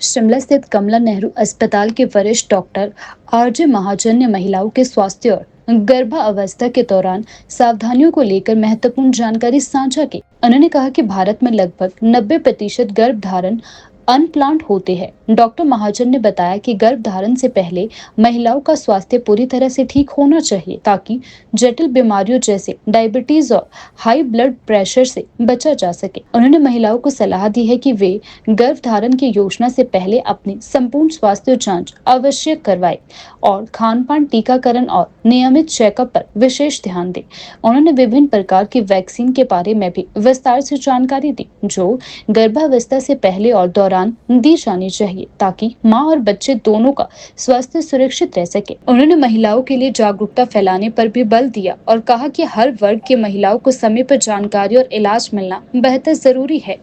शिमला स्थित कमला नेहरू अस्पताल के वरिष्ठ डॉक्टर आरजे महाजन ने महिलाओं के स्वास्थ्य और गर्भावस्था के दौरान सावधानियों को लेकर महत्वपूर्ण जानकारी साझा की। उन्होंने कहा कि भारत में लगभग 90% गर्भधारण अनप्लान्ड होते हैं। डॉक्टर महाजन ने बताया कि गर्भधारण से पहले महिलाओं का स्वास्थ्य पूरी तरह से ठीक होना चाहिए ताकि जटिल बीमारियों जैसे डायबिटीज और हाई ब्लड प्रेशर से बचा जा सके। उन्होंने महिलाओं को सलाह दी है कि वे गर्भधारण की योजना से पहले अपनी संपूर्ण स्वास्थ्य जांच अवश्य करवाएं और खान पान, टीकाकरण और नियमित चेकअप पर विशेष ध्यान दें। उन्होंने विभिन्न प्रकार की वैक्सीन के बारे में भी विस्तार से जानकारी दी जो गर्भावस्था से पहले और दौरान दी जानी चाहिए ताकि मां और बच्चे दोनों का स्वास्थ्य सुरक्षित रह सके। उन्होंने महिलाओं के लिए जागरूकता फैलाने पर भी बल दिया और कहा कि हर वर्ग की महिलाओं को समय पर जानकारी और इलाज मिलना बेहद जरूरी है।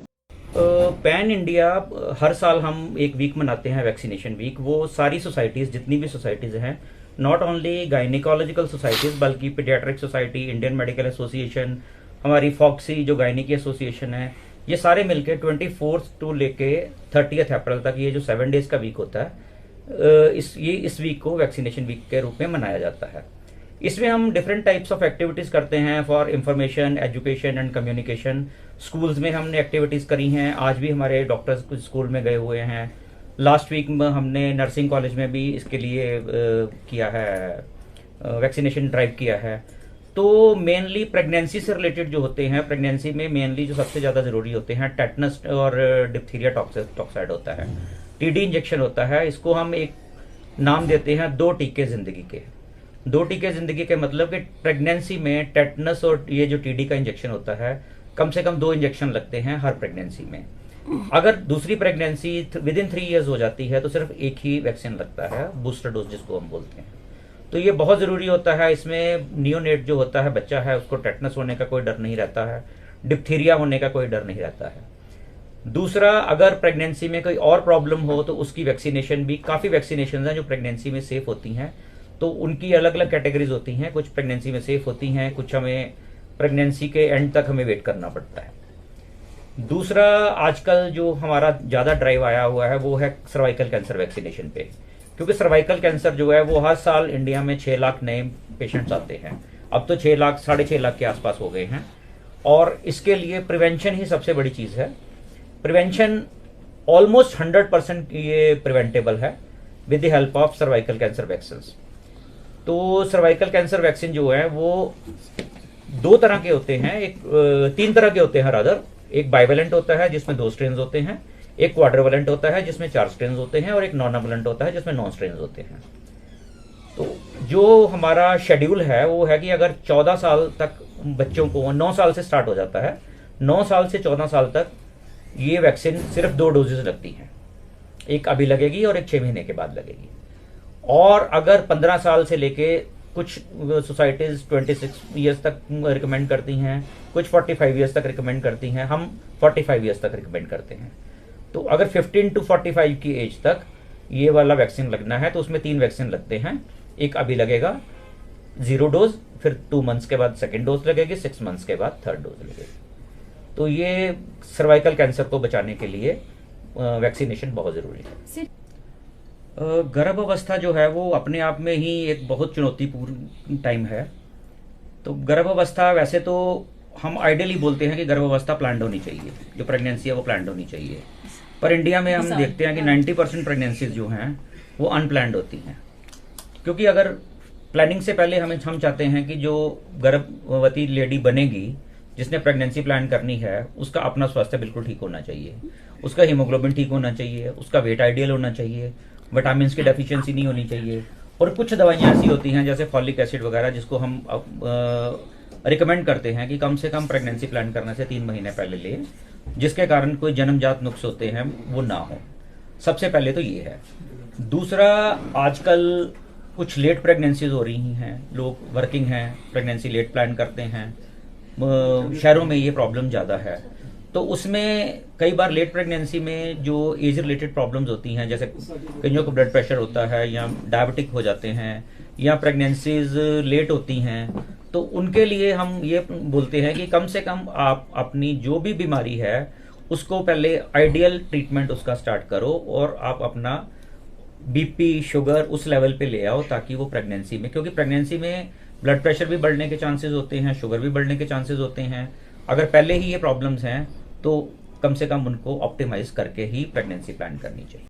पैन इंडिया हर साल हम एक वीक मनाते हैं, वैक्सीनेशन वीक। वो सारी सोसाइटीज़, जितनी भी सोसाइटीज़ हैं, नॉट ओनली गायनिकोलॉजिकल सोसाइटीज़ बल्कि paediatric society, Indian medical association, हमारी फॉक्सी जो गायनिकी एसोसिएशन है, ये सारे मिलके 24 टू लेके 30 अप्रैल तक ये जो 7 डेज का वीक होता है, इस वीक को वैक्सीनेशन वीक के रूप में मनाया जाता है। इसमें हम डिफरेंट टाइप्स ऑफ एक्टिविटीज़ करते हैं for information, education and communication. Schools में हमने एक्टिविटीज़ करी हैं, आज भी हमारे डॉक्टर्स कुछ स्कूल में गए हुए हैं। लास्ट वीक में हमने नर्सिंग कॉलेज में भी इसके लिए किया है, वैक्सीनेशन ड्राइव किया है। तो मेनली प्रेगनेंसी से रिलेटेड जो होते हैं, प्रेगनेंसी में मेनली जो सबसे ज़्यादा ज़रूरी होते हैं, टेटनस और डिप्थीरिया टॉक्साइड होता है, टीडी इंजेक्शन होता है। इसको हम एक नाम देते हैं 2 टीके ज़िंदगी के। 2 टीके ज़िंदगी के मतलब कि प्रेगनेंसी में टेटनस और ये जो टीडी का इंजेक्शन होता है, कम से कम 2 इंजेक्शन लगते हैं हर प्रेगनेंसी में। अगर दूसरी प्रेगनेंसी विदिन 3 ईयर्स हो जाती है तो सिर्फ एक ही वैक्सीन लगता है, बूस्टर डोज जिसको हम बोलते हैं। तो ये बहुत ज़रूरी होता है। इसमें नियोनेट जो होता है, बच्चा है, उसको टेटनस होने का कोई डर नहीं रहता है, डिप्थीरिया होने का कोई डर नहीं रहता है। दूसरा, अगर प्रेगनेंसी में कोई और प्रॉब्लम हो तो उसकी वैक्सीनेशन भी, काफ़ी वैक्सीनेशन हैं जो प्रेगनेंसी में सेफ होती हैं, तो उनकी अलग अलग कैटेगरीज होती हैं। कुछ प्रेगनेंसी में सेफ होती हैं, कुछ हमें प्रेगनेंसी के एंड तक हमें वेट करना पड़ता है। दूसरा, आजकल जो हमारा ज़्यादा ड्राइव आया हुआ है वो है सर्वाइकल कैंसर वैक्सीनेशन पे, क्योंकि सर्वाइकल कैंसर जो है वो हर साल इंडिया में 6 लाख नए पेशेंट्स आते हैं। अब तो 6 लाख, 6.5 लाख के आसपास हो गए हैं। और इसके लिए प्रिवेंशन ही सबसे बड़ी चीज़ है। प्रिवेंशन ऑलमोस्ट 100% ये प्रिवेंटेबल है with the help of cervical cancer vaccine. तो सर्वाइकल कैंसर वैक्सीन जो है वो 2 तरह के होते हैं, 3 तरह के होते हैं रादर। एक बाइवेलेंट होता है जिसमें 2 स्ट्रेन होते हैं, एक क्वाड्रिवेलेंट होता है जिसमें 4 स्ट्रेन होते हैं, और एक नॉनवेलेंट होता है जिसमें 9 स्ट्रेन होते हैं। तो जो हमारा शेड्यूल है वो है कि अगर 14 साल तक बच्चों को, 9 साल से स्टार्ट हो जाता है, 9 साल से 14 साल तक ये वैक्सीन सिर्फ 2 डोजेज लगती हैं, एक अभी लगेगी और एक 6 महीने के बाद लगेगी। और अगर 15 साल से लेके, कुछ सोसाइटीज़ 26 ईयर्स तक रिकमेंड करती हैं, कुछ 45 ईयर्स तक रिकमेंड करती हैं, हम 45 ईयर्स तक रिकमेंड करते हैं। तो अगर 15 to 45 की एज तक ये वाला वैक्सीन लगना है तो उसमें 3 वैक्सीन लगते हैं। एक अभी लगेगा 0 डोज, फिर 2 मंथ्स के बाद सेकेंड डोज लगेगी, 6 मंथ्स के बाद 3rd डोज लगेगी। तो ये सर्वाइकल कैंसर को बचाने के लिए वैक्सीनेशन बहुत ज़रूरी है। गर्भावस्था जो है वो अपने आप में ही एक बहुत चुनौतीपूर्ण टाइम है। तो गर्भावस्था, वैसे तो हम आइडियली बोलते हैं कि गर्भावस्था प्लान्ड होनी चाहिए, जो प्रेगनेंसी है वो प्लान्ड होनी चाहिए, पर इंडिया में हम देखते हैं कि 90% प्रेगनेंसीज जो हैं वो अनप्लान्ड होती हैं। क्योंकि अगर प्लानिंग से पहले हम चाहते हैं कि जो गर्भवती लेडी बनेगी, जिसने प्रेगनेंसी प्लान करनी है, उसका अपना स्वास्थ्य बिल्कुल ठीक होना चाहिए, उसका हीमोग्लोबिन ठीक होना चाहिए, उसका वेट आइडियल होना चाहिए, विटामिन की डेफिशिएंसी नहीं होनी चाहिए। और कुछ दवाइयाँ ऐसी होती हैं जैसे फॉलिक एसिड वगैरह, जिसको हम रिकमेंड करते हैं कि कम से कम प्रेगनेंसी प्लान करने से 3 महीने पहले लें, जिसके कारण कोई जन्मजात नुक्स होते हैं वो ना हो। सबसे पहले तो ये है। दूसरा, आजकल कुछ लेट प्रेगनेंसीज हो रही हैं, लोग वर्किंग हैं, प्रेगनेंसी लेट प्लान करते हैं, शहरों में ये प्रॉब्लम ज़्यादा है। तो उसमें कई बार लेट प्रेगनेंसी में जो एज रिलेटेड प्रॉब्लम्स होती हैं, जैसे कईयों को ब्लड प्रेशर होता है या डायबिटिक हो जाते हैं या प्रेगनेंसीज लेट होती हैं, तो उनके लिए हम ये बोलते हैं कि कम से कम आप अपनी जो भी बीमारी है उसको पहले आइडियल ट्रीटमेंट उसका स्टार्ट करो और आप अपना बीपी शुगर उस लेवल पे ले आओ, ताकि वो प्रेगनेंसी में, क्योंकि प्रेगनेंसी में ब्लड प्रेशर भी बढ़ने के चांसेस होते हैं, शुगर भी बढ़ने के चांसेस होते हैं। अगर पहले ही ये प्रॉब्लम्स हैं तो कम से कम उनको ऑप्टिमाइज करके ही प्रेगनेंसी प्लान करनी चाहिए।